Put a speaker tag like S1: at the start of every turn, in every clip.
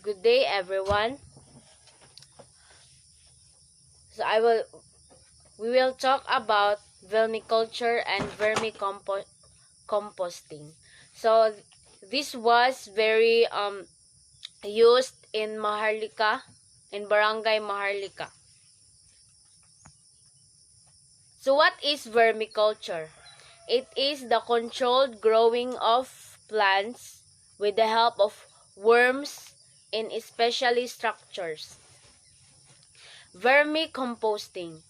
S1: Good day, everyone. So we will talk about vermiculture and vermicomposting. So this was very used in Maharlika, in Barangay Maharlika. So what is vermiculture? It is the controlled growing of plants with the help of worms in especially structures. Vermicomposting,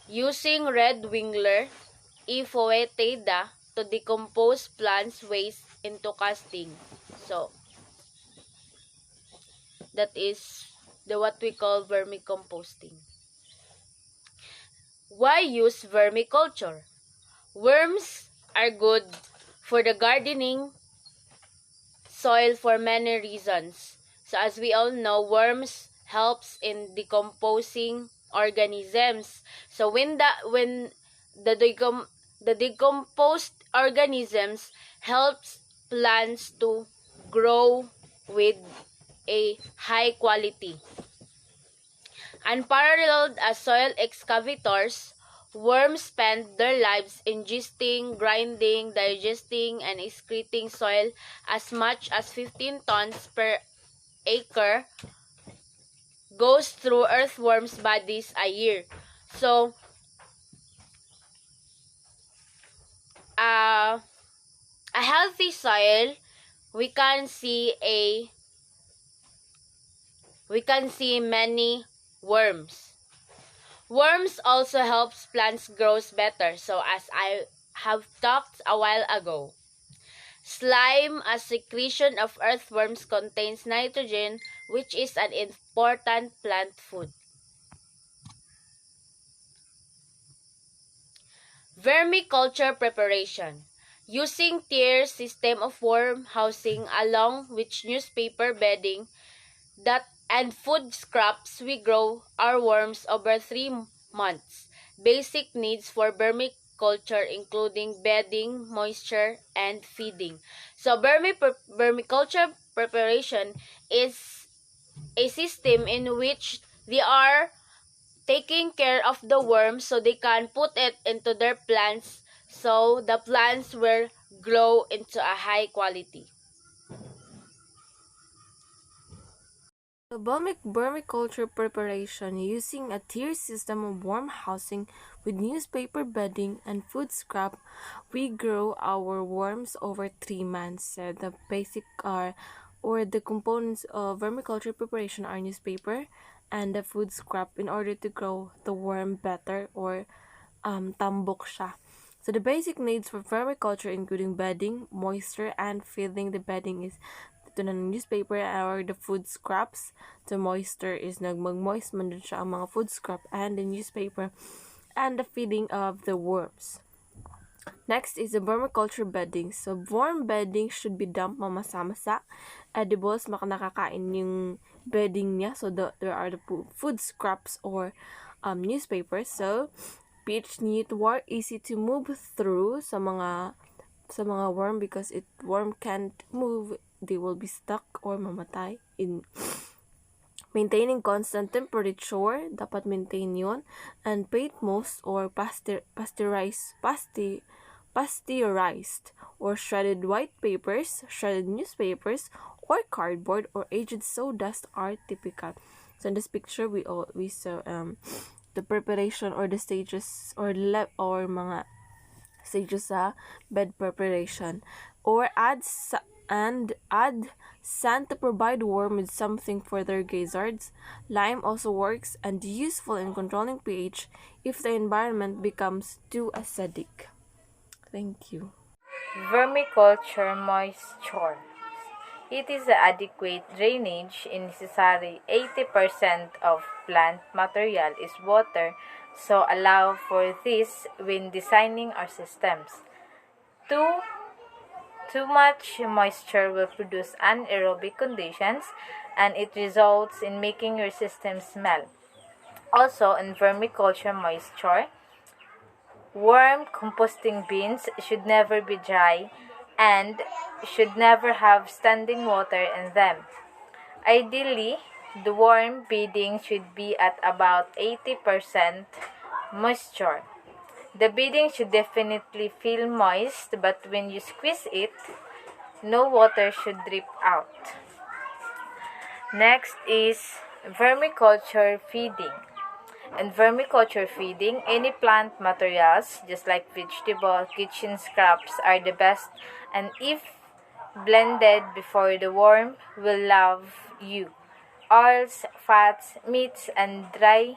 S1: using red wingler Euphoetida to decompose plants waste into casting. So that is what we call vermicomposting. Why use vermiculture? Worms are good for the gardening soil for many reasons. So as we all know, worms helps in decomposing organisms. So when the decomposed organisms helps plants to grow with a high quality. Unparalleled as soil excavators, worms spend their lives ingesting, grinding, digesting, and excreting soil as much as 15 tons per acre goes through earthworms' bodies a year. So, a healthy soil, we can see many worms. Worms also helps plants grow better. So as I have talked a while ago, slime, a secretion of earthworms, contains nitrogen, which is an important plant food. Vermiculture preparation. Using tier system of worm housing along with newspaper bedding and food scraps, we grow our worms over 3 months. Basic needs for vermiculture including bedding, moisture, and feeding. So vermiculture preparation is a system in which they are taking care of the worms so they can put it into their plants so the plants will grow into a high quality.
S2: So vermiculture preparation using a tier system of warm housing with newspaper bedding and food scrap, we grow our worms over 3 months. So the basic are or the components of vermiculture preparation are newspaper and the food scrap in order to grow the worm better or tambok siya. So the basic needs for vermiculture including bedding, moisture, and feeding. The bedding is ito na ng newspaper or the food scraps. The moisture is nagmag-moist man din siya ang mga food scrap and the newspaper and the feeding of the worms. Next is the vermiculture bedding. So, warm bedding should be damp, mamasa-masa. Edibles, nakakain yung bedding niya. So, there are the food scraps or newspapers. So, pH neat, warm, easy to move through sa mga worm because worm can't move. They will be stuck or mamatay in maintaining constant temperature, dapat maintain yun, and paid most or pasteurized or shredded white papers, shredded newspapers, or cardboard or aged sawdust are typical. So in this picture, we saw the preparation or the stages or mga stages sa bed preparation, or add sand to provide warm with something for their gizzards. Lime also works and useful in controlling pH if the environment becomes too acidic. Thank you.
S3: Vermiculture moisture. It is the adequate drainage necessary. 80% of plant material is water, so allow for this when designing our systems. Too much moisture will produce anaerobic conditions and it results in making your system smell. Also, in vermiculture moisture, worm composting bins should never be dry and should never have standing water in them. Ideally, the worm bedding should be at about 80% moisture. The bedding should definitely feel moist, but when you squeeze it, no water should drip out. Next is vermiculture feeding. And vermiculture feeding, any plant materials, just like vegetable, kitchen scraps, are the best. And if blended before the worm will love you. Oils, fats, meats, and dry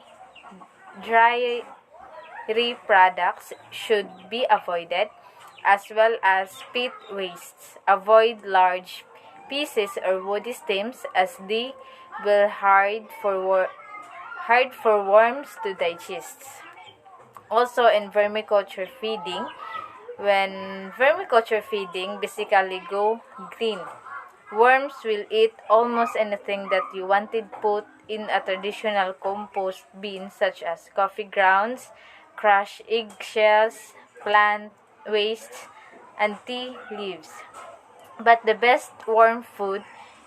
S3: products should be avoided, as well as pit wastes. Avoid large pieces or woody stems as they will hard for worms to digest. Also in vermiculture feeding, when vermiculture feeding basically go green. Worms will eat almost anything that you wanted put in a traditional compost bin such as coffee grounds, crushed eggshells, plant waste, and tea leaves. But the best worm food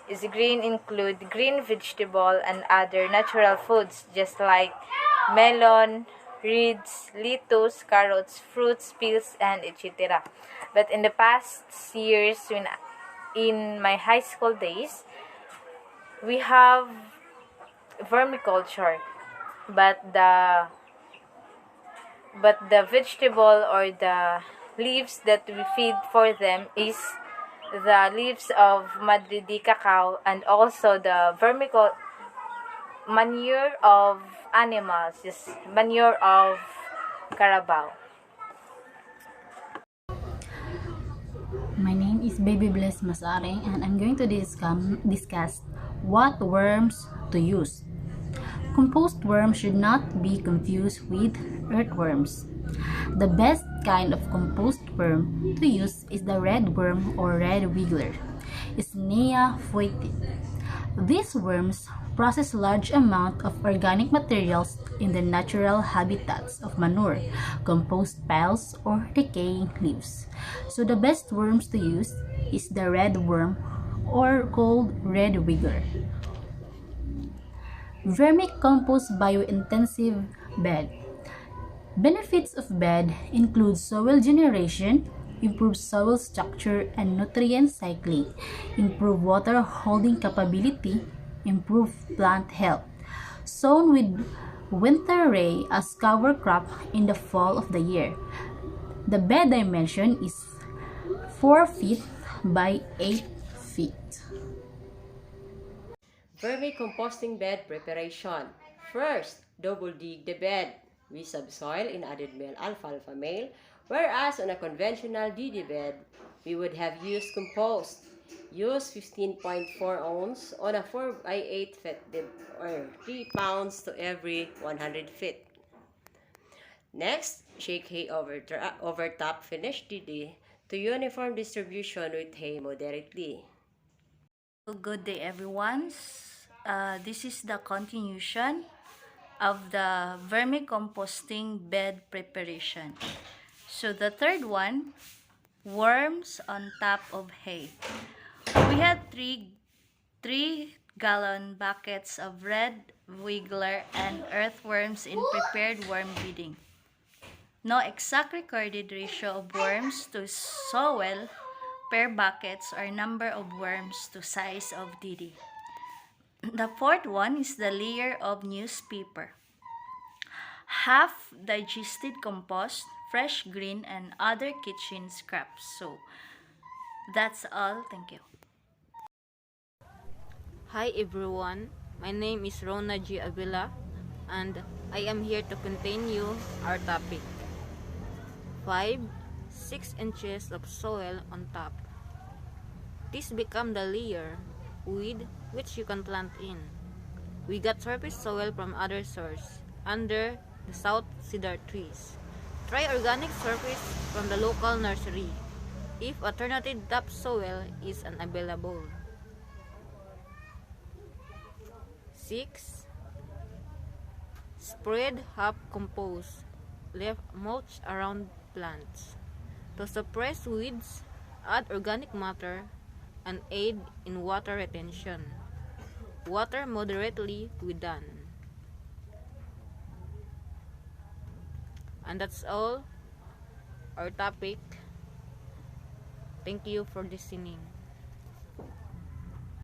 S3: is green include green vegetable and other natural foods just like melon, reeds, lettuce, carrots, fruits, peels, and etc. But in the past years, when in my high school days, we have vermiculture, but the vegetable or the leaves that we feed for them is the leaves of madridi cacao and also the vermiculture manure of animals, just manure of carabao.
S4: My name is Baby Bless Masaring and I'm going to discuss what worms to use. Compost worms should not be confused with earthworms. The best kind of compost worm to use is the red worm or red wiggler, Isnea foetid. These worms process large amount of organic materials in the natural habitats of manure, compost piles, or decaying leaves. So the best worms to use is the red worm or called red wiggler. Vermicompost biointensive bed. Benefits of bed include soil generation, improve soil structure and nutrient cycling, improve water holding capability, improve plant health. Sown with winter ray as cover crop in the fall of the year. The bed dimension is 4 feet by 8 feet.
S5: Vermicomposting bed preparation. First, double dig the bed with subsoil in added male alfalfa male, whereas on a conventional DD bed, we would have used compost. Use 15.4 ounce on a 4 by 8 feet or 3 pounds to every 100 feet. Next, shake hay over top finished DD to uniform distribution with hay moderately.
S6: Good day, everyone. This is the continuation of the vermicomposting bed preparation. So the third one, worms on top of hay. We had three gallon buckets of red wiggler and earthworms in prepared worm bedding. No exact recorded ratio of worms to soil per buckets or number of worms to size of DD. The fourth one is the layer of newspaper. Half digested compost, fresh green, and other kitchen scraps. So that's all. Thank you.
S7: Hi everyone, my name is Rona G. Avila and I am here to continue our topic. 5-6 inches of soil on top. This become the layer with which you can plant in. We got surface soil from other source under the South Cedar trees. Try organic surface from the local nursery if alternative topsoil is unavailable. 6. Spread half compost, left mulch around plants. To suppress weeds, add organic matter and aid in water retention. Water moderately with done. And that's all our topic. Thank you for listening.